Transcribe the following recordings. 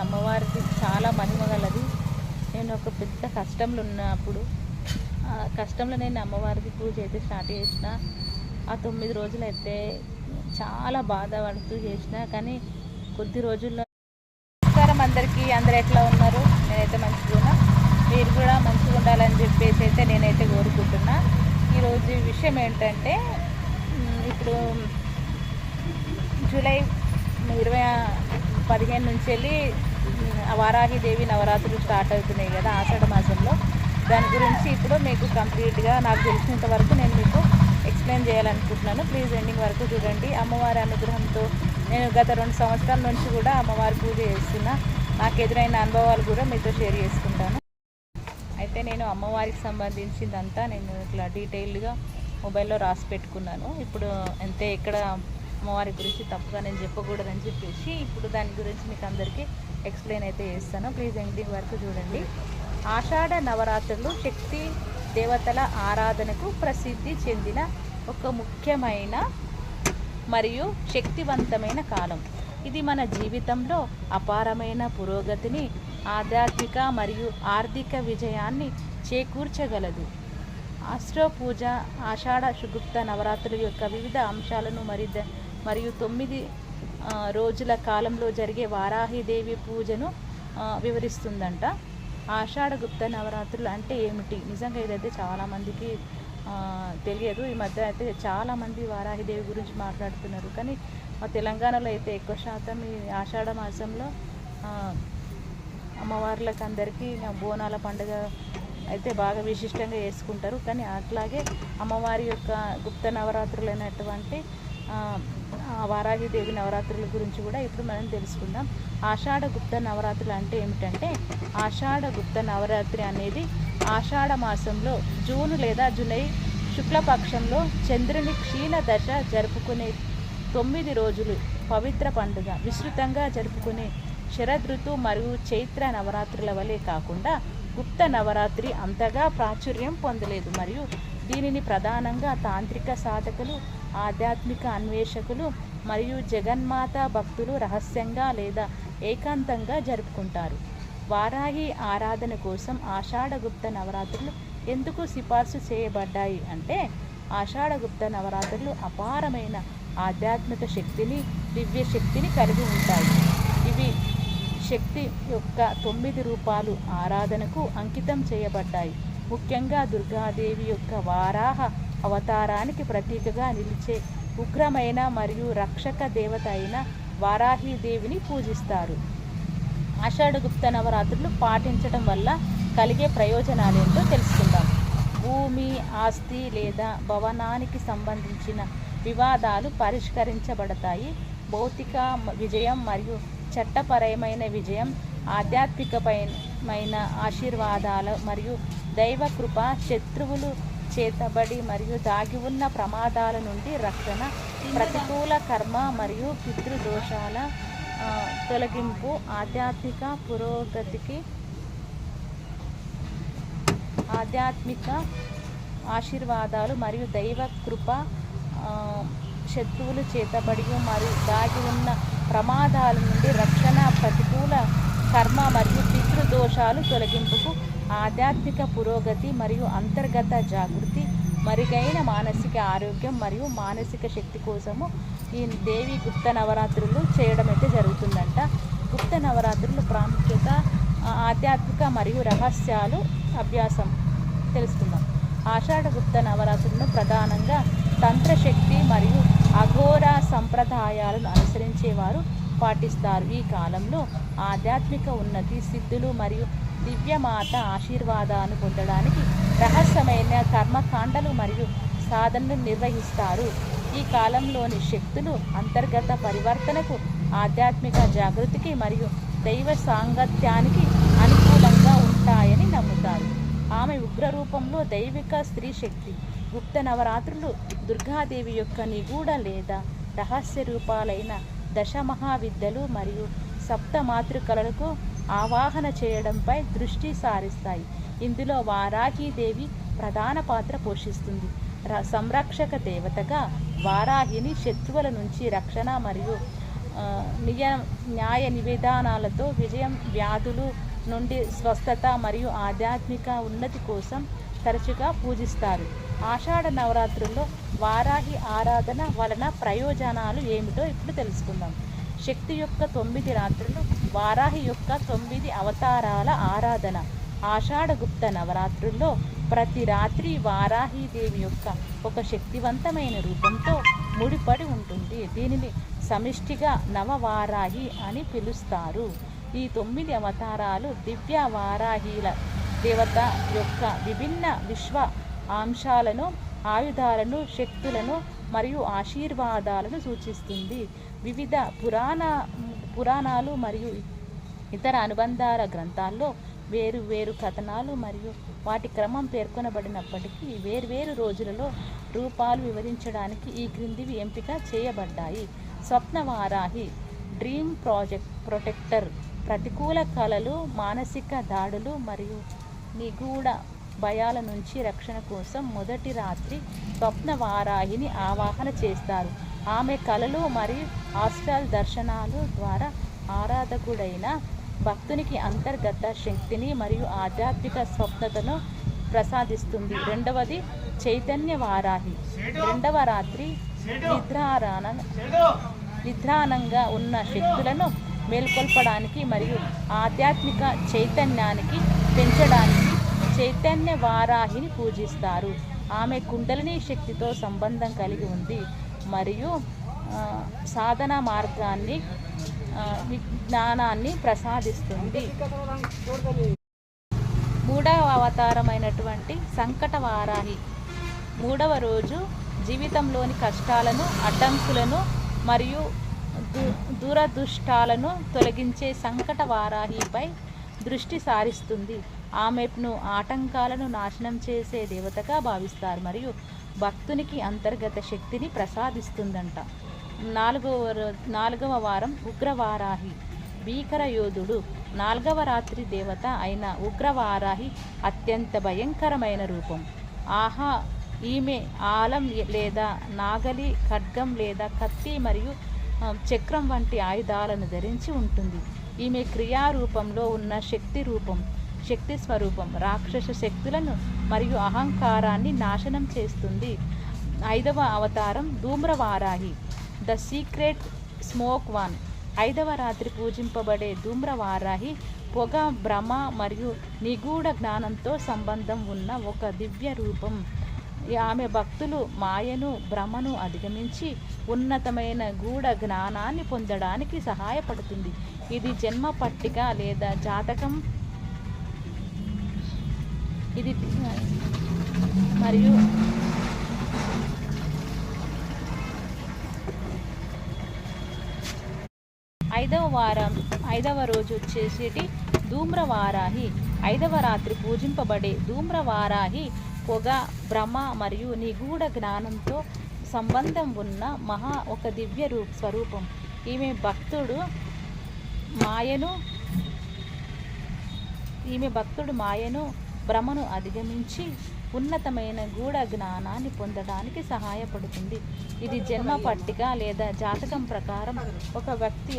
అమ్మవారికి చాలా మహిమ గలది. నేను ఒక పెద్ద కష్టంలో ఉన్నప్పుడు ఆ కష్టంలో నేను అమ్మవారికి పూజ అయితే స్టార్ట్ చేసిన. ఆ 9 రోజులైతే చాలా బాధపడుతూ చేసిన. కానీ కొద్ది రోజుల్లో నమస్కారం అందరికీ. అందరు ఎట్లా ఉన్నారు? నేనైతే మంచిగా ఉన్నా. మీరు కూడా మంచిగా ఉండాలని చెప్పేసి అయితే నేనైతే కోరుకుంటున్నా. ఈరోజు విషయం ఏంటంటే, ఇప్పుడు జూలై 15 నుంచి వెళ్ళి వారాహిదేవి నవరాత్రులు స్టార్ట్ అవుతున్నాయి కదా, ఆషాఢ మాసంలో. దాని గురించి ఇప్పుడు మీకు కంప్లీట్గా నాకు తెలిసినంత వరకు నేను మీకు ఎక్స్ప్లెయిన్ చేయాలనుకుంటున్నాను. ప్లీజ్ ఎండింగ్ వరకు చూడండి. అమ్మవారి అనుగ్రహంతో నేను గత 2 సంవత్సరాల నుంచి కూడా అమ్మవారి పూజ చేస్తున్నా. నాకు ఎదురైన అనుభవాలు కూడా మీతో షేర్ చేసుకుంటాను. అయితే నేను అమ్మవారికి సంబంధించిందంతా నేను ఇట్లా డీటెయిల్డ్గా మొబైల్లో రాసి పెట్టుకున్నాను. ఇప్పుడు అంతే, ఇక్కడ అమ్మవారి గురించి తప్పుగా నేను చెప్పకూడదని చెప్పేసి ఇప్పుడు దాని గురించి మీకు అందరికీ ఎక్స్ప్లెయిన్ అయితే చేస్తాను. ప్లీజ్ ఎండింగ్ వరకు చూడండి. ఆషాఢ నవరాత్రులు శక్తి దేవతల ఆరాధనకు ప్రసిద్ధి చెందిన ఒక ముఖ్యమైన మరియు శక్తివంతమైన కాలం. ఇది మన జీవితంలో అపారమైన పురోగతిని, ఆధ్యాత్మిక మరియు ఆర్థిక విజయాన్ని చేకూర్చగలదు. ఆస్ట్రో పూజ ఆషాఢ శుగుప్త నవరాత్రుల యొక్క వివిధ అంశాలను మరియు 9 రోజుల కాలంలో జరిగే వారాహిదేవి పూజను వివరిస్తుందంట. ఆషాఢ గుప్త నవరాత్రులు అంటే ఏమిటి? నిజంగా ఇదైతే చాలామందికి తెలియదు. ఈ మధ్య అయితే చాలామంది వారాహిదేవి గురించి మాట్లాడుతున్నారు. కానీ మా తెలంగాణలో అయితే ఎక్కువ శాతం ఈ ఆషాఢ మాసంలో అమ్మవార్లకు అందరికీ బోనాల పండుగ అయితే బాగా విశిష్టంగా చేసుకుంటారు. కానీ అట్లాగే అమ్మవారి యొక్క గుప్త నవరాత్రులు అయినటువంటి వారాహిదేవి నవరాత్రుల గురించి కూడా ఇప్పుడు మనం తెలుసుకుందాం. ఆషాఢ గుప్త నవరాత్రులు అంటే ఏమిటంటే, ఆషాఢ గుప్త నవరాత్రి అనేది ఆషాఢ మాసంలో జూన్ లేదా జూలై శుక్లపక్షంలో చంద్రుని క్షీణ దశ జరుపుకునే 9 రోజులు పవిత్ర పండుగ. విస్తృతంగా జరుపుకునే శరదృతు మరియు చైత్ర నవరాత్రుల వలె కాకుండా గుప్త నవరాత్రి అంతగా ప్రాచుర్యం పొందలేదు మరియు దీనిని ప్రధానంగా తాంత్రిక సాధకులు, ఆధ్యాత్మిక అన్వేషకులు మరియు జగన్మాత భక్తులు రహస్యంగా లేదా ఏకాంతంగా జరుపుకుంటారు. వారాహి ఆరాధన కోసం ఆషాఢ గుప్త నవరాత్రులు ఎందుకు సిఫార్సు చేయబడ్డాయి అంటే, ఆషాఢ గుప్త నవరాత్రులు అపారమైన ఆధ్యాత్మిక శక్తిని, దివ్య శక్తిని కలిగి ఉంటాయి. ఇవి శక్తి యొక్క 9 రూపాలు ఆరాధనకు అంకితం చేయబడ్డాయి. ముఖ్యంగా దుర్గాదేవి యొక్క వారాహ అవతారానికి ప్రతీకగా నిలిచే ఉగ్రమైన మరియు రక్షక దేవత అయిన వారాహిదేవిని పూజిస్తారు. ఆషాఢ గుప్త నవరాత్రులు పాటించడం వల్ల కలిగే ప్రయోజనాలేంటో తెలుసుకుందాం. భూమి, ఆస్తి లేదా భవనానికి సంబంధించిన వివాదాలు పరిష్కరించబడతాయి. భౌతిక విజయం మరియు చట్టపరమైన విజయం, ఆధ్యాత్మికమైన ఆశీర్వాదాలు మరియు దైవ కృప, శత్రువులు చేతబడి మరియు దాగి ఉన్న ప్రమాదాల నుండి రక్షణ, ప్రతికూల కర్మ మరియు పితృదోషాల తొలగింపు, ఆధ్యాత్మిక పురోగతికి, ఆధ్యాత్మిక ఆశీర్వాదాలు మరియు దైవ కృప, శత్రువులు చేతబడి మరియు దాగి ఉన్న ప్రమాదాల నుండి రక్షణ, ప్రతికూల కర్మ మరియు పితృదోషాలు తొలగింపుకు, ఆధ్యాత్మిక పురోగతి మరియు అంతర్గత జాగృతి, మెరుగైన మానసిక ఆరోగ్యం మరియు మానసిక శక్తి కోసము ఈ దేవి గుప్త నవరాత్రులు చేయడం అయితే జరుగుతుందంట. గుప్త నవరాత్రులు ప్రాముఖ్యత, ఆధ్యాత్మిక మరియు రహస్యాలు అభ్యాసం తెలుసుకుందాం. ఆషాఢ గుప్త నవరాత్రులను ప్రధానంగా తంత్రశక్తి మరియు అఘోర సంప్రదాయాలను అనుసరించేవారు పాటిస్తారు. ఈ కాలంలో ఆధ్యాత్మిక ఉన్నతి, సిద్ధులు మరియు దివ్యమాత ఆశీర్వాదాన్ని పొందడానికి రహస్యమైన కర్మకాండలు మరియు సాధనలు నిర్వహిస్తారు. ఈ కాలంలోని శక్తులు అంతర్గత పరివర్తనకు, ఆధ్యాత్మిక జాగృతికి మరియు దైవ సాంగత్యానికి అనుకూలంగా ఉంటాయని నమ్ముతారు. ఆమె ఉగ్ర రూపంలో దైవిక స్త్రీ శక్తి. గుప్త నవరాత్రులు దుర్గాదేవి యొక్క నిగూఢ లేదా రహస్య రూపాలైన దశమహావిద్యలు మరియు సప్త మాతృకలకు ఆవాహన చేయడంపై దృష్టి సారిస్తాయి. ఇందులో వారాహిదేవి ప్రధాన పాత్ర పోషిస్తుంది. సంరక్షక దేవతగా వారాహిని శత్రువుల నుంచి రక్షణ మరియు నియ న్యాయ నివేదనాలతో విజయం, వ్యాధులు నుండి స్వస్థత మరియు ఆధ్యాత్మిక ఉన్నతి కోసం తరచుగా పూజిస్తారు. ఆషాఢ నవరాత్రుల్లో వారాహి ఆరాధన వలన ప్రయోజనాలు ఏమిటో ఇప్పుడు తెలుసుకుందాం. శక్తి యొక్క 9 రాత్రులు, వారాహి యొక్క 9 అవతారాల ఆరాధన. ఆషాఢ గుప్త నవరాత్రుల్లో ప్రతి రాత్రి వారాహీదేవి యొక్క ఒక శక్తివంతమైన రూపంతో ముడిపడి ఉంటుంది. దీనిని సమిష్టిగా నవవారాహి అని పిలుస్తారు. ఈ 9 అవతారాలు దివ్య వారాహిల దేవత యొక్క విభిన్న విశ్వ అంశాలను, ఆయుధాలను, శక్తులను మరియు ఆశీర్వాదాలను సూచిస్తుంది. వివిధ పురాణాలు మరియు ఇతర అనుబంధాల గ్రంథాల్లో వేరు వేరు కథనాలు మరియు వాటి క్రమం పేర్కొనబడినప్పటికీ వేర్వేరు రోజులలో రూపాలు వివరించడానికి ఈ క్రిందివి ఎంపిక చేయబడ్డాయి. స్వప్నవారాహి, డ్రీమ్ ప్రొటెక్టర్, ప్రతికూల కలలు, మానసిక దాడులు మరియు నిగూఢ భయాల నుంచి రక్షణ కోసం మొదటి రాత్రి స్వప్నవారాహిని ఆవాహన చేస్తారు. ఆమె కలలు మరియు ఆస్ట్రల్ దర్శనాలు ద్వారా ఆరాధకుడైన భక్తునికి అంతర్గత శక్తిని మరియు ఆధ్యాత్మిక స్వప్నతను ప్రసాదిస్తుంది. రెండవది చైతన్య వారాహి. రెండవ రాత్రి నిద్రానంగా ఉన్న శక్తులను మేల్కొల్పడానికి మరియు ఆధ్యాత్మిక చైతన్యానికి పెంచడానికి చైతన్య వారాహిని పూజిస్తారు. ఆమె కుండలిని శక్తితో సంబంధం కలిగి ఉంది మరియు సాధన మార్గాన్ని, జ్ఞానాన్ని ప్రసాదిస్తుంది. మూడవ అవతారమైనటువంటి సంకట వారాహి. మూడవ రోజు జీవితంలోని కష్టాలను, అడ్డంకులను మరియు దురదృష్టాలను తొలగించే సంకట వారాహిపై దృష్టి సారిస్తుంది. ఆమెను ఆటంకాలను నాశనం చేసే దేవతగా భావిస్తారు మరియు భక్తునికి అంతర్గత శక్తిని ప్రసాదిస్తుందంట. నాలుగవ వారం ఉగ్రవారాహి, భీకర యోధుడు. 4వ రాత్రి దేవత అయిన ఉగ్రవారాహి అత్యంత భయంకరమైన రూపం. ఈమె ఆలం లేదా నాగలి, ఖడ్గం లేదా కత్తి మరియు చక్రం వంటి ఆయుధాలను ధరించి ఉంటుంది. ఈమె క్రియారూపంలో ఉన్న శక్తి స్వరూపం రాక్షస శక్తులను మరియు అహంకారాన్ని నాశనం చేస్తుంది. 5వ అవతారం Dhumravarahi, the secret smoke one. 5వ రాత్రి పూజింపబడే ధూమ్రవారాహి పొగ, భ్రమ మరియు నిగూఢ జ్ఞానంతో సంబంధం ఉన్న ఒక దివ్య రూపం. ఆమె భక్తులు మాయను, భ్రమను అధిగమించి ఉన్నతమైన గూఢ జ్ఞానాన్ని పొందడానికి సహాయపడుతుంది. ఇది జన్మ పట్టిక లేదా జాతకం మరియు ఐదవ రోజు వచ్చేసేటి ధూమ్రవారాహి. 5వ రాత్రి పూజింపబడే ధూమ్రవారాహి పొగ, భ్రమ మరియు నిగూఢ జ్ఞానంతో సంబంధం ఉన్న ఒక దివ్య స్వరూపం. ఈమె భక్తుడు మాయను, భ్రమను అధిగమించి ఉన్నతమైన గూఢ జ్ఞానాన్ని పొందడానికి సహాయపడుతుంది. ఇది జన్మ పట్టిక లేదా జాతకం ప్రకారం ఒక వ్యక్తి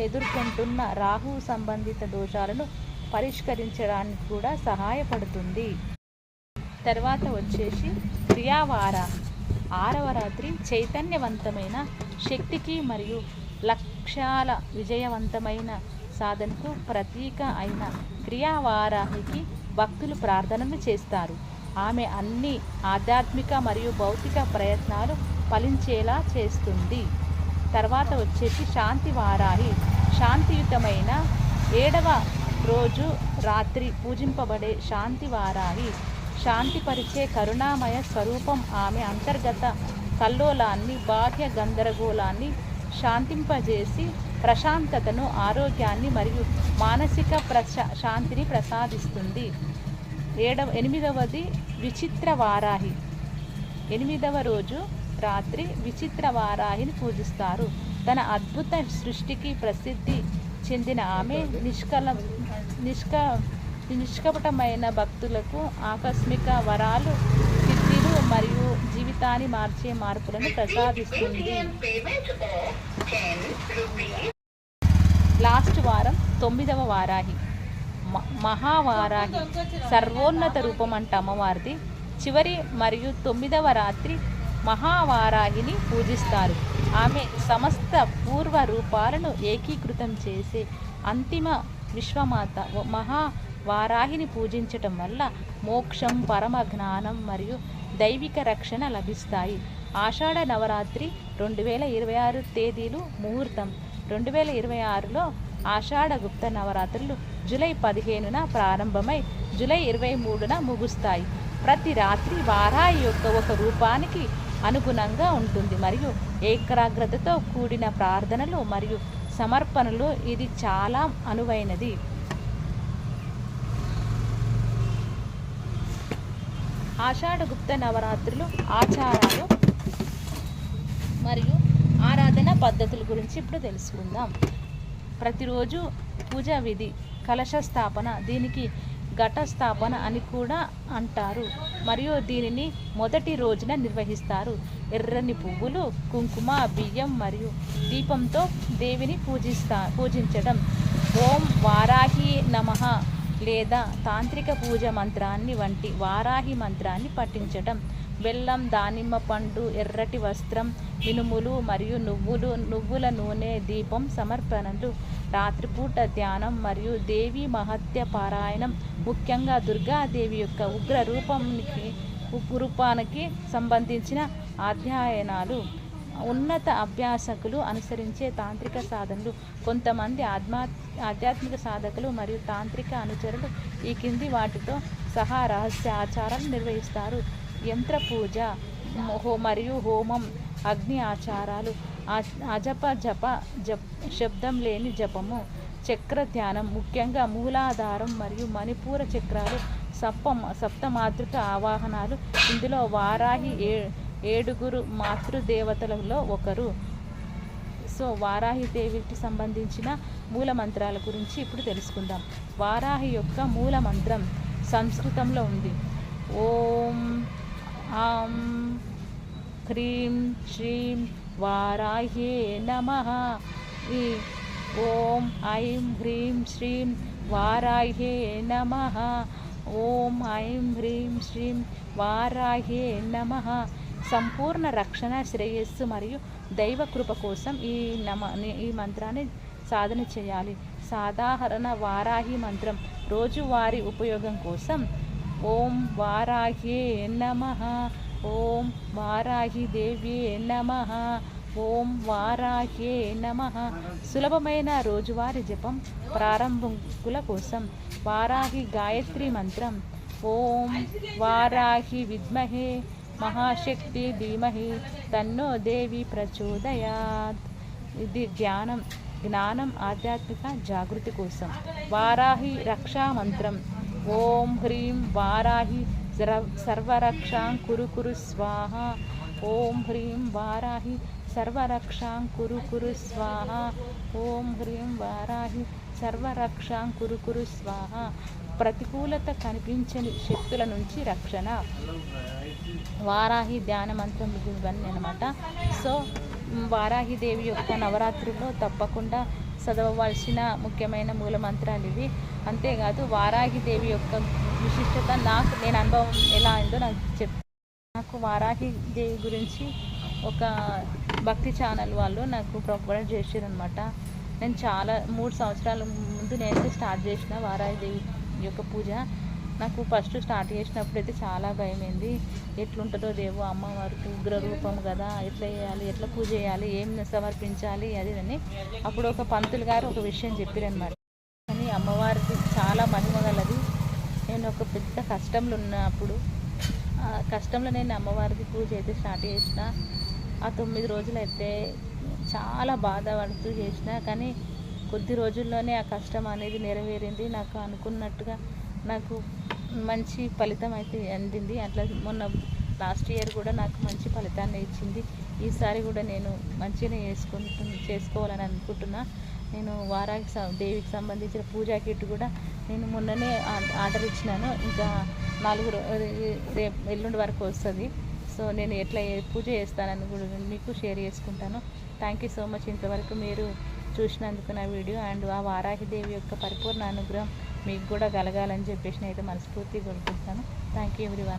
ఎదుర్కొంటున్న రాహు సంబంధిత దోషాలను పరిష్కరించడానికి కూడా సహాయపడుతుంది. తర్వాత వచ్చేసి క్రియావారాహి. 6వ రాత్రి చైతన్యవంతమైన శక్తికి మరియు లక్ష్యాల విజయవంతమైన సాధనకు ప్రతీక అయిన క్రియావారాహికి భక్తులు ప్రార్థనలు చేస్తారు. ఆమె అన్ని ఆధ్యాత్మిక మరియు భౌతిక ప్రయత్నాలు ఫలించేలా చేస్తుంది. తర్వాత వచ్చేసి శాంతి వారాహి. శాంతియుతమైన 7వ రోజు రాత్రి పూజింపబడే శాంతి వారాహి శాంతిపరిచే కరుణామయ స్వరూపం. ఆమె అంతర్గత కల్లోలాన్ని, బాహ్య గందరగోళాన్ని శాంతింపజేసి ప్రశాంతతను, ఆరోగ్యాన్ని మరియు మానసిక శాంతిని ప్రసాదిస్తుంది. 8వది విచిత్ర వారాహి. 8వ రోజు రాత్రి విచిత్ర వారాహిని పూజిస్తారు. తన అద్భుత సృష్టికి ప్రసిద్ధి చెందిన ఆమె నిష్కపటమైన భక్తులకు ఆకస్మిక వరాలు, సిద్ధిలు మరియు జీవితాన్ని మార్చే మార్పులను ప్రసాదిస్తుంది. లాస్ట్ వారం 9వ వారాహి, మహావారాహి, సర్వోన్నత రూపం అంట అమ్మవారిది. చివరి మరియు 9వ రాత్రి మహావారాహిని పూజిస్తారు. ఆమె సమస్త పూర్వ రూపాలను ఏకీకృతం చేసే అంతిమ విశ్వమాత. మహావారాహిని పూజించటం వల్ల మోక్షం, పరమ జ్ఞానం మరియు దైవిక రక్షణ లభిస్తాయి. ఆషాఢ నవరాత్రి 2026 తేదీలు. ముహూర్తం 2026లో ఆషాఢ గుప్త నవరాత్రులు జూలై 15న ప్రారంభమై జూలై 23న ముగుస్తాయి. ప్రతి రాత్రి వారాహి యొక్క ఒక రూపానికి అనుగుణంగా ఉంటుంది మరియు ఏకాగ్రతతో కూడిన ప్రార్థనలు మరియు సమర్పణలు ఇది చాలా అనువైనది. ఆషాఢ గుప్త నవరాత్రులు ఆచారాలు మరియు ఆరాధన పద్ధతుల గురించి ఇప్పుడు తెలుసుకుందాం. ప్రతిరోజు పూజా విధి, కలశ స్థాపన, దీనికి ఘట స్థాపన అని కూడా అంటారు మరియు దీనిని మొదటి రోజున నిర్వహిస్తారు. ఎర్రని పువ్వులు, కుంకుమ, బియ్యం మరియు దీపంతో దేవిని పూజించడం. ఓం వారాహి నమః లేదా తాంత్రిక పూజ మంత్రాన్ని వంటి వారాహి మంత్రాన్ని పఠించడం. బెల్లం, దానిమ్మ పండు, ఎర్రటి వస్త్రం, మినుములు మరియు నువ్వుల నూనె, దీపం సమర్పణలు. రాత్రిపూట ధ్యానం మరియు దేవి మహత్య పారాయణం, ముఖ్యంగా దుర్గాదేవి యొక్క ఉగ్ర రూపానికి సంబంధించిన అధ్యయనాలు. ఉన్నత అభ్యాసకులు అనుసరించే తాంత్రిక సాధనలు. కొంతమంది ఆధ్యాత్మిక సాధకులు మరియు తాంత్రిక అనుచరులు ఈ కింది వాటితో సహా రహస్య ఆచారాలు నిర్వహిస్తారు. యంత్ర పూజ మరియు హోమం, అగ్ని ఆచారాలు, శబ్దం లేని జపము, చక్ర ధ్యానం, ముఖ్యంగా మూలాధారం మరియు మణిపూర చక్రాలు, సప్తమాతృక ఆవాహనాలు. ఇందులో వారాహి 7 మాతృదేవతలలో ఒకరు. సో వారాహి దేవికి సంబంధించిన మూల మంత్రాల గురించి ఇప్పుడు తెలుసుకుందాం. వారాహి యొక్క మూల మంత్రం సంస్కృతంలో ఉంది. ఓం ఆం హ్రీం శ్రీం వారాహ్యే నమః. ఓం ఐం హ్రీం శ్రీం వారాహ్యే నమః. ఓం ఐం హ్రీం శ్రీం వారాహ్యే నమః. సంపూర్ణ రక్షణ, శ్రేయస్సు మరియు దైవ కృప కోసం ఈ మంత్రాన్ని సాధన చేయాలి. సాధారణ వారాహి మంత్రం రోజువారీ ఉపయోగం కోసం ఓం వారాహ్యే నమః, ఓం వారాహి దేవ్యే నమః, ఓం వారాహ్యే నమః. సులభమైన రోజువారీ జపం ప్రారంభకుల కోసం వారాహి గాయత్రి మంత్రం. ఓం వారాహి విద్మహే మహాశక్తి ధీమహి తన్నో దేవి ప్రచోదయాత్. ఇది జ్ఞానం, ఆధ్యాత్మిక జాగృతి కోసం. వారాహి రక్షా మంత్రం. ఓం హ్రీం వారాహి సర్వరక్షాం కురు స్వాహ. ఓం హ్రీం వారాహి సర్వరక్షాం కురు స్వాహ. ఓం హ్రీం వారాహి సర్వరక్షాం కురు స్వాహ. ప్రతికూలత, కనిపించని శక్తుల నుంచి రక్షణ. వారాహి ధ్యాన మంత్రం ఇవన్నీ అనమాట. సో వారాహి దేవి యొక్క నవరాత్రుల్లో తప్పకుండా చదవవలసిన ముఖ్యమైన మూల మంత్రాలు ఇవి. అంతేకాదు వారాహి దేవి యొక్క విశిష్టత నేను అనుభవం ఎలా అయిందో నాకు వారాహి దేవి గురించి ఒక భక్తి ఛానల్ వాళ్ళు నాకు ప్రొవైడ్ చేసారనమాట. నేను 3 సంవత్సరాల ముందు నేనైతే స్టార్ట్ చేసిన వారాహి దేవి యొక్క పూజ. నాకు ఫస్ట్ స్టార్ట్ చేసినప్పుడు అయితే చాలా భయమైంది. ఎట్లుంటుందో దేవు, అమ్మవారికి ఉగ్ర రూపం కదా, ఎట్లా చేయాలి, ఎట్లా పూజ చేయాలి, ఏం సమర్పించాలి అది అని. అప్పుడు ఒక పంతులు గారు ఒక విషయం చెప్పారనమాట. కానీ అమ్మవారికి చాలా మహిమ గలది. నేను ఒక పెద్ద కష్టంలో ఉన్నప్పుడు ఆ కష్టంలో నేను అమ్మవారికి పూజ అయితే స్టార్ట్ చేసిన. ఆ 9 రోజులు అయితే చాలా బాధపడుతూ చేసిన. కానీ కొద్ది రోజుల్లోనే ఆ కష్టం అనేది నెరవేరింది. నాకు అనుకున్నట్టుగా నాకు మంచి ఫలితం అయితే అందింది. అట్లా మొన్న లాస్ట్ ఇయర్ కూడా నాకు మంచి ఫలితాన్ని ఇచ్చింది. ఈసారి కూడా నేను మంచిగానే చేసుకోవాలని అనుకుంటున్నా. నేను వారాహి దేవికి సంబంధించిన పూజా కిట్ కూడా నేను మొన్ననే ఆర్డర్ ఇచ్చినాను. ఇంకా 4 రేపు ఎల్లుండి వరకు వస్తుంది. సో నేను ఎట్లా పూజ చేస్తానని కూడా మీకు షేర్ చేసుకుంటాను. థ్యాంక్ యూ సో మచ్ ఇంతవరకు మీరు చూసినందుకు నా వీడియో. అండ్ ఆ వారాహిదేవి యొక్క పరిపూర్ణ అనుగ్రహం మీకు కూడా కలగాలని చెప్పేసి అయితే మనస్ఫూర్తిగా కోరుకుంటాను. Thank you everyone.